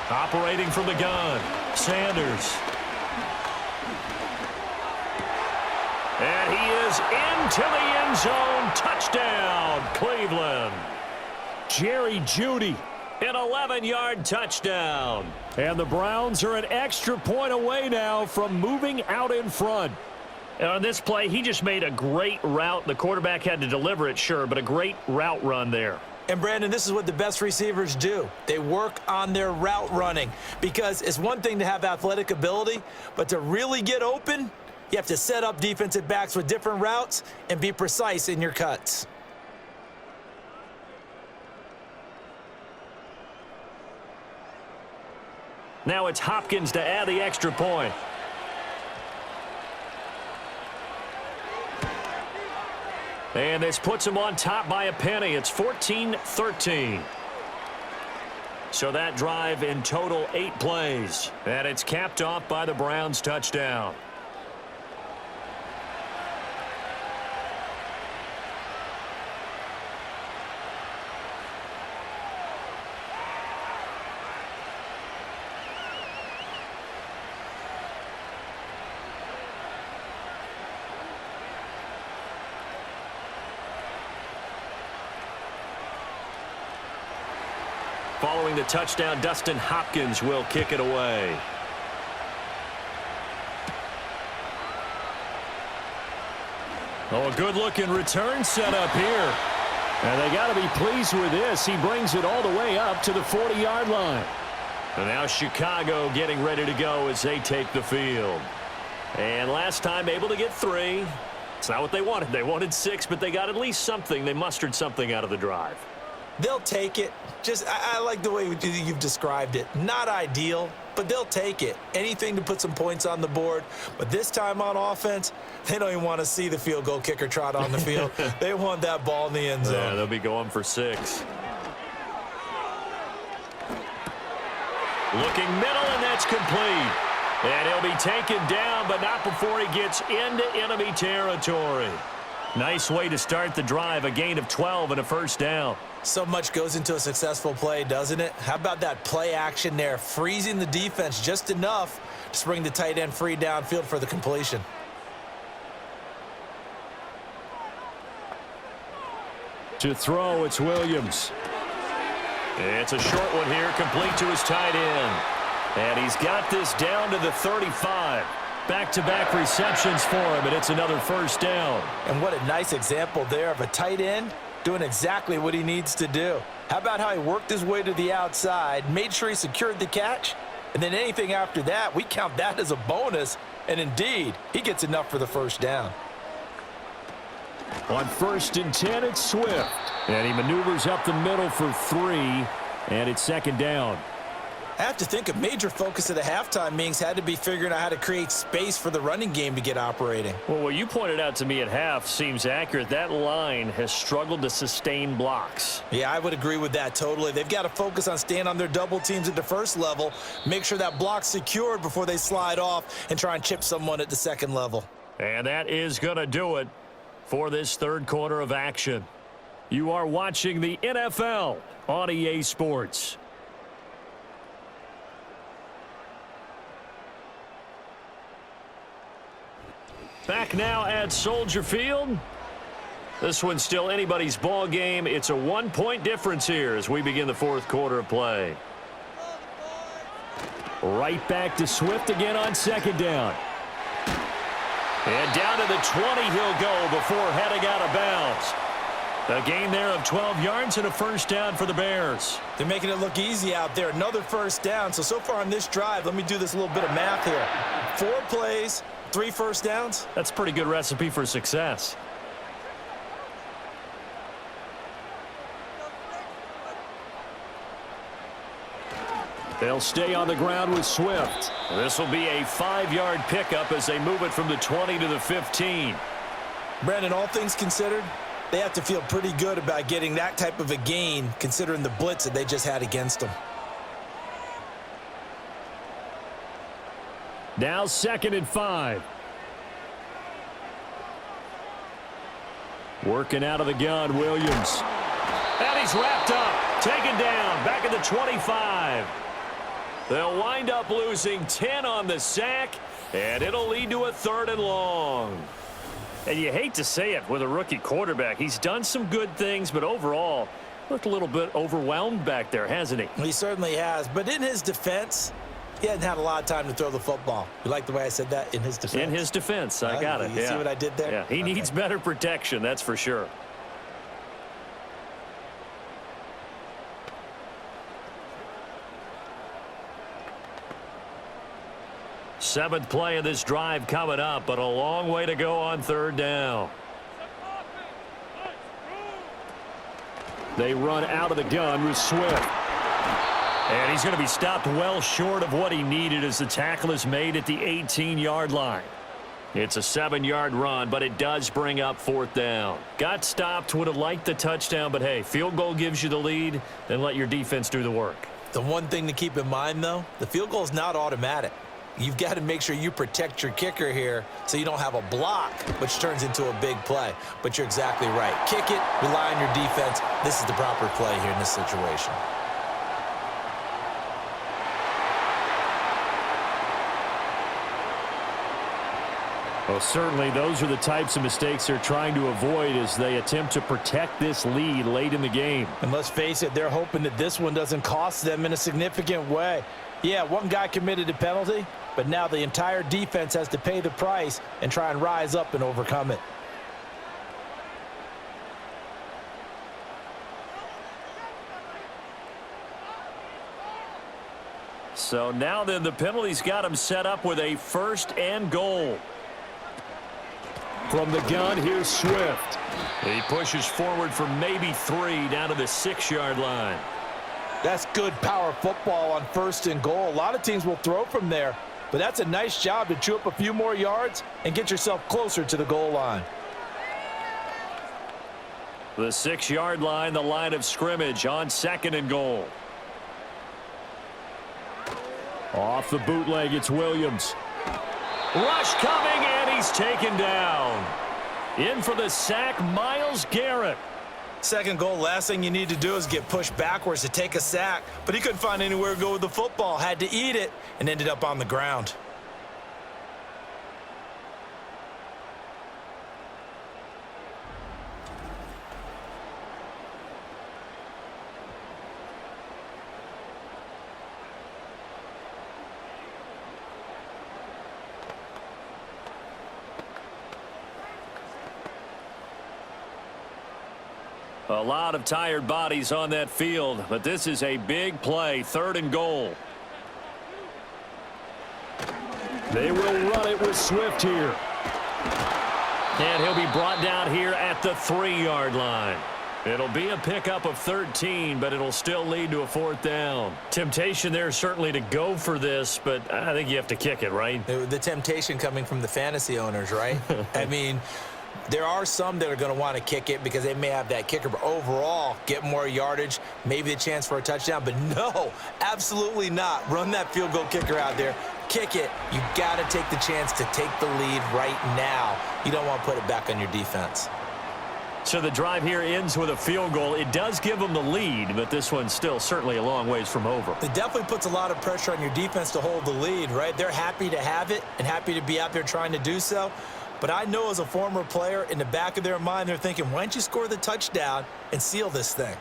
Operating from the gun, Sanders. And he is into the end zone. Touchdown, Cleveland. Jerry Jeudy, an 11-yard touchdown. And the Browns are an extra point away now from moving out in front. And on this play, he just made a great route. The quarterback had to deliver it, sure, but a great route run there. And, Brandon, this is what the best receivers do. They work on their route running because it's one thing to have athletic ability, but to really get open, you have to set up defensive backs with different routes and be precise in your cuts. Now it's Hopkins to add the extra point. And this puts him on top by a penny. It's 14-13. So that drive in total 8 plays. And it's capped off by the Browns' touchdown. Following the touchdown, Dustin Hopkins will kick it away. Oh, a good-looking return set up here. And they got to be pleased with this. He brings it all the way up to the 40-yard line. And now Chicago getting ready to go as they take the field. And last time able to get 3. It's not what they wanted. They wanted 6, but they got at least something. They mustered something out of the drive. They'll take it. I like the way you've described it. Not ideal, but they'll take it. Anything to put some points on the board. But this time on offense, they don't even want to see the field goal kicker trot on the field. They want that ball in the end zone. Yeah, they'll be going for 6. Looking middle, and that's complete. And he'll be taken down, but not before he gets into enemy territory. Nice way to start the drive, a gain of 12 and a first down. So much goes into a successful play, doesn't it? How about that play action there, freezing the defense just enough to bring the tight end free downfield for the completion. To throw, it's Williams. It's a short one here, complete to his tight end. And he's got this down to the 35. Back-to-back receptions for him, and it's another first down. And what a nice example there of a tight end doing exactly what he needs to do. How about how he worked his way to the outside, made sure he secured the catch, and then anything after that, we count that as a bonus. And indeed, he gets enough for the first down. On 1st and 10, it's Swift. And he maneuvers up the middle for 3, and it's 2nd down. I have to think a major focus of the halftime meetings had to be figuring out how to create space for the running game to get operating. Well, what you pointed out to me at half seems accurate. That line has struggled to sustain blocks. Yeah, I would agree with that totally. They've got to focus on staying on their double teams at the first level, make sure that block's secured before they slide off and try and chip someone at the second level. And that is going to do it for this third quarter of action. You are watching the NFL on EA Sports. Back now at Soldier Field. This one's still anybody's ball game. It's a 1-point difference here as we begin the fourth quarter of play. Right back to Swift again on 2nd down. And down to the 20 he'll go before heading out of bounds. A gain there of 12 yards and a first down for the Bears. They're making it look easy out there. Another first down. So far on this drive, let me do this little bit of math here. 4 plays, 3 first downs. That's a pretty good recipe for success. They'll stay on the ground with Swift. This will be a 5-yard pickup as they move it from the 20 to the 15. Brandon, all things considered, They have to feel pretty good about getting that type of a gain, considering the blitz that they just had against them. Now 2nd and 5. Working out of the gun, Williams. And he's wrapped up, taken down, back at the 25. They'll wind up losing 10 on the sack, and it'll lead to a 3rd and long. And you hate to say it with a rookie quarterback. He's done some good things, but overall, looked a little bit overwhelmed back there, hasn't he? He certainly has. But in his defense, he hasn't had a lot of time to throw the football. You like the way I said that? In his defense? In his defense. I got it. You see what I did there? Yeah, he needs better protection, that's for sure. Seventh play of this drive coming up, but a long way to go on 3rd down. They run out of the gun with Swift. And he's going to be stopped well short of what he needed as the tackle is made at the 18-yard line. It's a 7-yard run, but it does bring up 4th down. Got stopped, would have liked the touchdown, but hey, field goal gives you the lead, then let your defense do the work. The one thing to keep in mind, though, the field goal is not automatic. You've got to make sure you protect your kicker here so you don't have a block, which turns into a big play. But you're exactly right. Kick it, rely on your defense. This is the proper play here in this situation. Well, certainly those are the types of mistakes they're trying to avoid as they attempt to protect this lead late in the game. And let's face it, they're hoping that this one doesn't cost them in a significant way. Yeah, one guy committed a penalty, but now the entire defense has to pay the price and try and rise up and overcome it. So now then the penalty's got him set up with a 1st and goal. From the gun, here's Swift. He pushes forward for maybe 3 down to the 6-yard line. That's good power football on 1st and goal. A lot of teams will throw from there, but that's a nice job to chew up a few more yards and get yourself closer to the goal line. The 6-yard line, the line of scrimmage on 2nd and goal. Off the bootleg, it's Williams. Rush coming, and he's taken down. In for the sack, Myles Garrett. 2nd goal, last thing you need to do is get pushed backwards to take a sack, but he couldn't find anywhere to go with the football, had to eat it, and ended up on the ground. A lot of tired bodies on that field, but this is a big play, 3rd and goal. They will run it with Swift here. And he'll be brought down here at the 3-yard line. It'll be a pickup of 13, but it'll still lead to a 4th down. Temptation there certainly to go for this, but I think you have to kick it, right? The temptation coming from the fantasy owners, right? I mean, there are some that are going to want to kick it because they may have that kicker, but overall, get more yardage, maybe a chance for a touchdown. But no, absolutely not. Run that field goal kicker out there. Kick it. You got to take the chance to take the lead right now. You don't want to put it back on your defense. So the drive here ends with a field goal. It does give them the lead, but this one's still certainly a long ways from over. It definitely puts a lot of pressure on your defense to hold the lead, right? They're happy to have it and happy to be out there trying to do so. But I know as a former player, in the back of their mind, they're thinking, why don't you score the touchdown and seal this thing?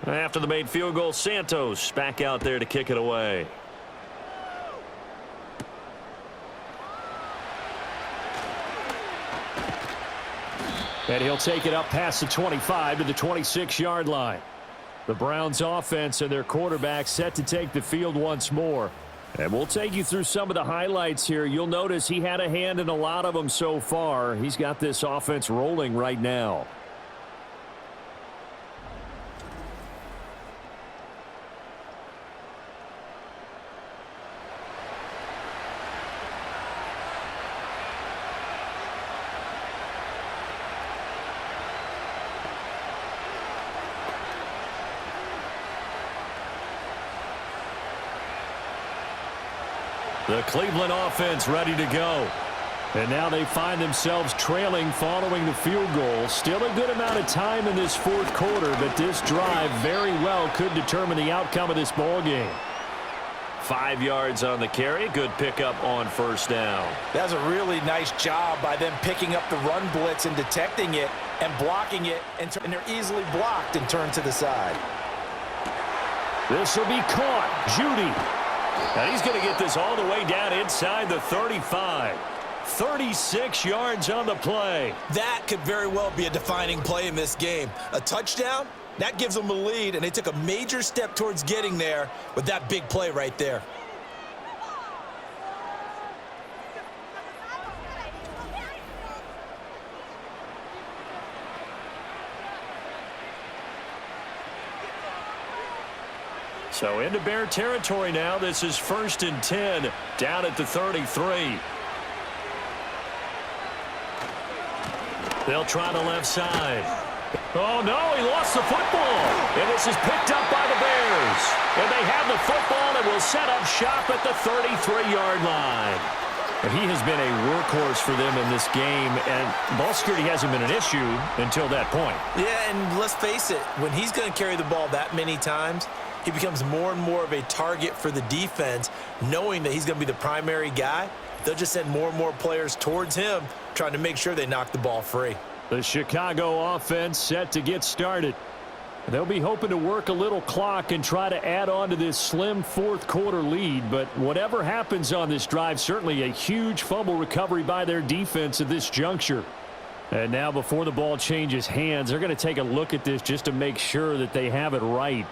After the made field goal, Santos back out there to kick it away. And he'll take it up past the 25 to the 26-yard line. The Browns offense and their quarterback set to take the field once more. And we'll take you through some of the highlights here. You'll notice he had a hand in a lot of them so far. He's got this offense rolling right now. The Cleveland offense ready to go. And now they find themselves trailing following the field goal. Still a good amount of time in this fourth quarter, but this drive very well could determine the outcome of this ball game. 5 yards on the carry. Good pickup on first down. That's a really nice job by them picking up the run blitz and detecting it and blocking it, and they're easily blocked and turned to the side. This will be caught. Judy. And he's going to get this all the way down inside the 35. 36 yards on the play. That could very well be a defining play in this game. A touchdown, that gives them a lead, and they took a major step towards getting there with that big play right there. So into Bear territory now. This is 1st and 10 down at the 33. They'll try the left side. Oh, no, he lost the football. And this is picked up by the Bears. And they have the football and will set up shop at the 33-yard line. And he has been a workhorse for them in this game, and ball security hasn't been an issue until that point. Yeah, and let's face it, when he's going to carry the ball that many times, he becomes more and more of a target for the defense, knowing that he's going to be the primary guy. They'll just send more and more players towards him, trying to make sure they knock the ball free. The Chicago offense set to get started. They'll be hoping to work a little clock and try to add on to this slim fourth quarter lead, but whatever happens on this drive, certainly a huge fumble recovery by their defense at this juncture. And now before the ball changes hands, they're going to take a look at this just to make sure that they have it right.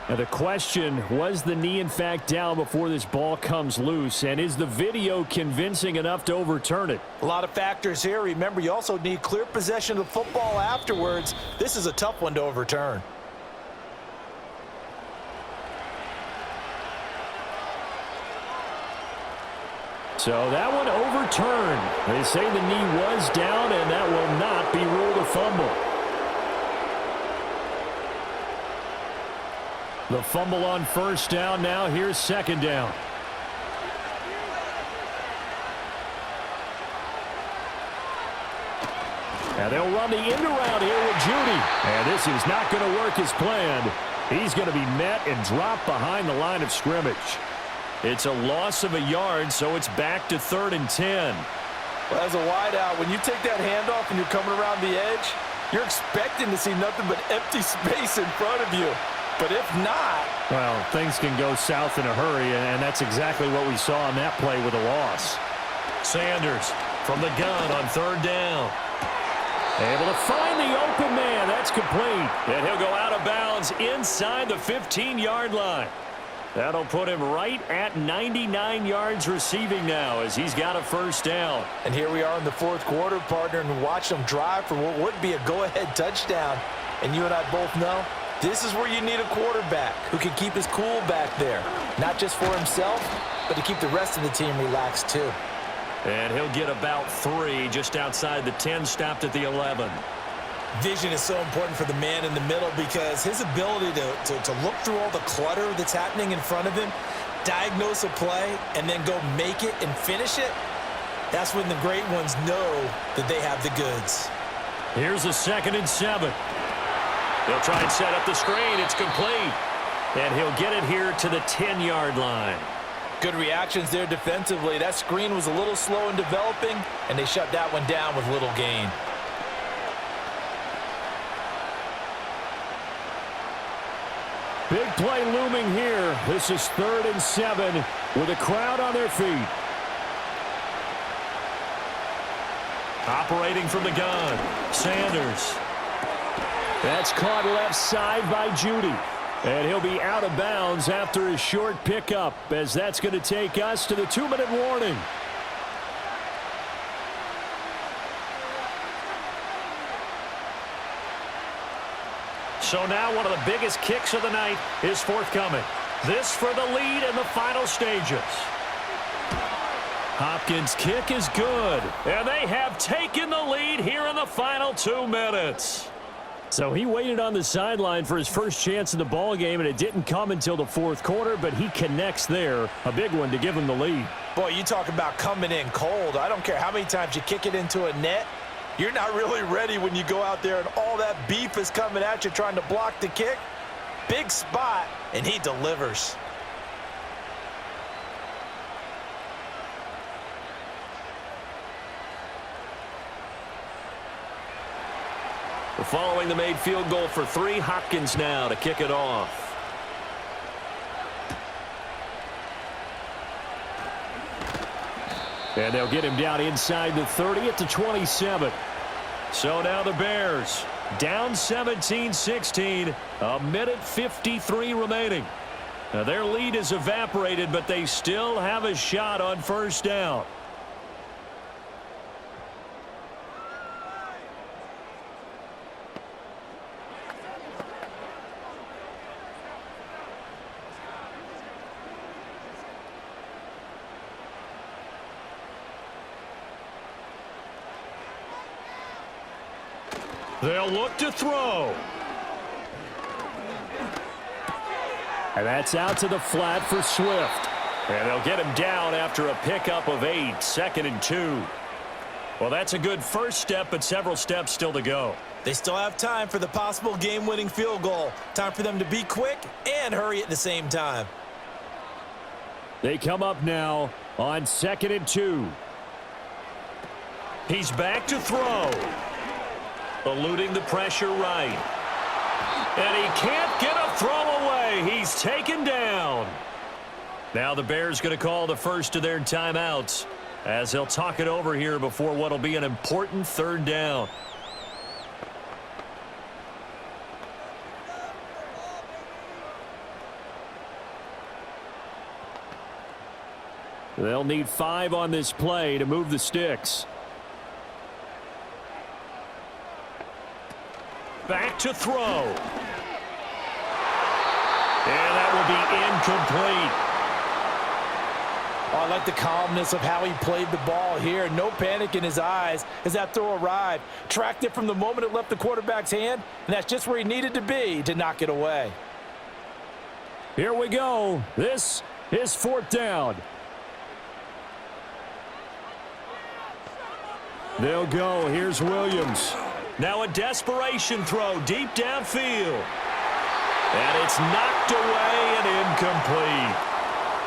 Now the question, was the knee in fact down before this ball comes loose, and is the video convincing enough to overturn it? A lot of factors here. Remember, you also need clear possession of the football afterwards. This is a tough one to overturn. So that one overturned. They say the knee was down, and that will not be ruled a fumble. The fumble on first down. Now here's second down. And they'll run the end around here with Judy. And this is not going to work as planned. He's going to be met and dropped behind the line of scrimmage. It's a loss of a yard, so it's back to 3rd and 10. Well, as a wideout, when you take that handoff and you're coming around the edge, you're expecting to see nothing but empty space in front of you. But if not, well, things can go south in a hurry, and that's exactly what we saw on that play with a loss. Sanders from the gun on 3rd down. Able to find the open man. That's complete. And he'll go out of bounds inside the 15-yard line. That'll put him right at 99 yards receiving now as he's got a first down. And here we are in the fourth quarter, partner, and watch them drive for what would be a go-ahead touchdown. And you and I both know this is where you need a quarterback who can keep his cool back there. Not just for himself, but to keep the rest of the team relaxed too. And he'll get about 3 just outside the 10, stopped at the 11. Vision is so important for the man in the middle because his ability to look through all the clutter that's happening in front of him, diagnose a play, and then go make it and finish it, that's when the great ones know that they have the goods. Here's a 2nd and 7. He'll try and set up the screen. It's complete. And he'll get it here to the 10-yard line. Good reactions there defensively. That screen was a little slow in developing, and they shut that one down with little gain. Big play looming here. This is 3rd and 7 with a crowd on their feet. Operating from the gun, Sanders. That's caught left side by Judy. And he'll be out of bounds after a short pickup, as that's going to take us to the 2-minute warning. So now one of the biggest kicks of the night is forthcoming. This for the lead in the final stages. Hopkins' kick is good, and they have taken the lead here in the final 2 minutes. So he waited on the sideline for his first chance in the ball game, and it didn't come until the fourth quarter, but he connects there. A big one to give him the lead. Boy, you talk about coming in cold. I don't care how many times you kick it into a net. You're not really ready when you go out there and all that beef is coming at you trying to block the kick. Big spot, and he delivers. Following the made field goal for 3, Hopkins now to kick it off. And they'll get him down inside the 30 at the 27. So now the Bears down 17-16, a minute 53 remaining. Now their lead is evaporated, but they still have a shot on first down. They'll look to throw. And that's out to the flat for Swift. And they'll get him down after a pickup of 8, 2nd and 2. Well, that's a good first step, but several steps still to go. They still have time for the possible game-winning field goal. Time for them to be quick and hurry at the same time. They come up now on 2nd and 2. He's back to throw. Eluding the pressure right. And he can't get a throw away. He's taken down. Now the Bears going to call the first of their timeouts as they'll talk it over here before what will be an important 3rd down. They'll need 5 on this play to move the sticks. Back to throw. And that will be incomplete. Oh, I like the calmness of how he played the ball here. No panic in his eyes as that throw arrived. Tracked it from the moment it left the quarterback's hand, and that's just where he needed to be to knock it away. Here we go. This is 4th down. They'll go. Here's Williams. Now a desperation throw deep downfield. And it's knocked away and incomplete.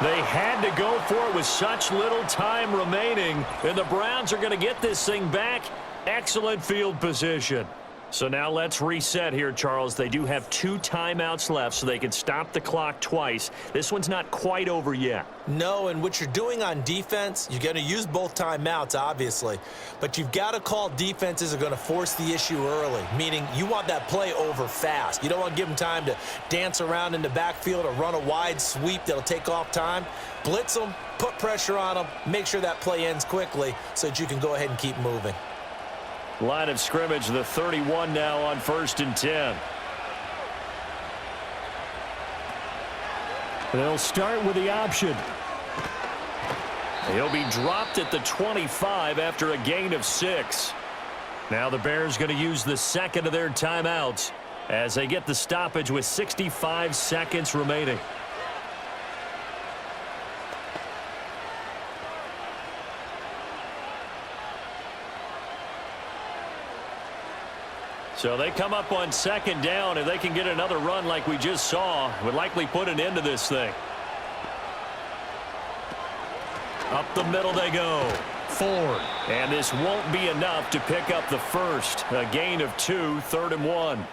They had to go for it with such little time remaining, and the Browns are going to get this thing back. Excellent field position. So now let's reset here, Charles. They do have 2 timeouts left, so they can stop the clock twice. This one's not quite over yet. No, and what you're doing on defense, you're going to use both timeouts, obviously. But you've got to call defenses are going to force the issue early, meaning you want that play over fast. You don't want to give them time to dance around in the backfield or run a wide sweep that'll take off time. Blitz them, put pressure on them, make sure that play ends quickly so that you can go ahead and keep moving. Line of scrimmage, the 31 now on 1st and 10. They'll start with the option. He'll be dropped at the 25 after a gain of 6. Now the Bears going to use the 2nd of their timeouts as they get the stoppage with 65 seconds remaining. So they come up on 2nd down. If they can get another run like we just saw, would likely put an end to this thing. Up the middle they go. Ford. And this won't be enough to pick up the first. A gain of 2, 3rd and 1.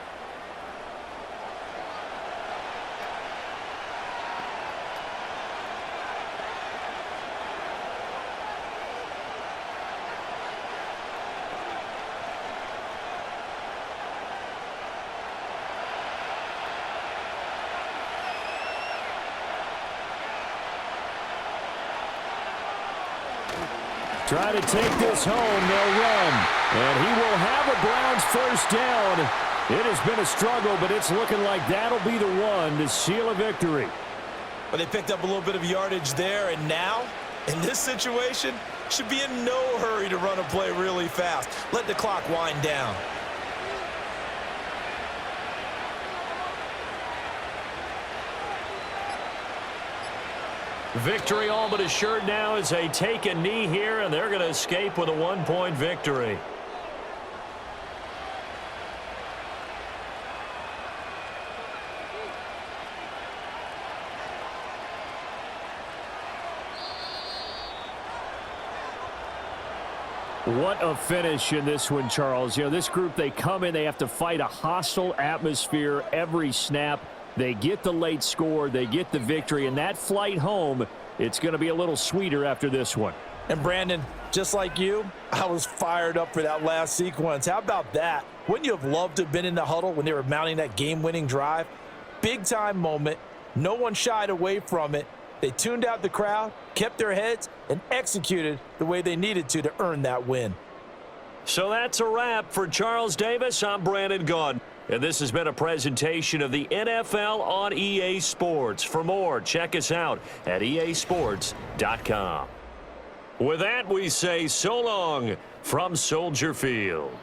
Try to take this home. They'll run. And he will have a Browns first down. It has been a struggle, but it's looking like that'll be the one to seal a victory. But they picked up a little bit of yardage there, and now, in this situation, should be in no hurry to run a play really fast. Let the clock wind down. Victory all but assured now as they take a knee here, and they're going to escape with a 1-point victory. What a finish in this one, Charles. You know, this group, they come in, they have to fight a hostile atmosphere every snap. They get the late score, they get the victory, and that flight home, it's going to be a little sweeter after this one. And Brandon, just like you, I was fired up for that last sequence. How about that? Wouldn't you have loved to have been in the huddle when they were mounting that game-winning drive? Big-time moment. No one shied away from it. They tuned out the crowd, kept their heads, and executed the way they needed to earn that win. So that's a wrap for Charles Davis. I'm Brandon Gaudin. And this has been a presentation of the NFL on EA Sports. For more, check us out at easports.com. With that, we say so long from Soldier Field.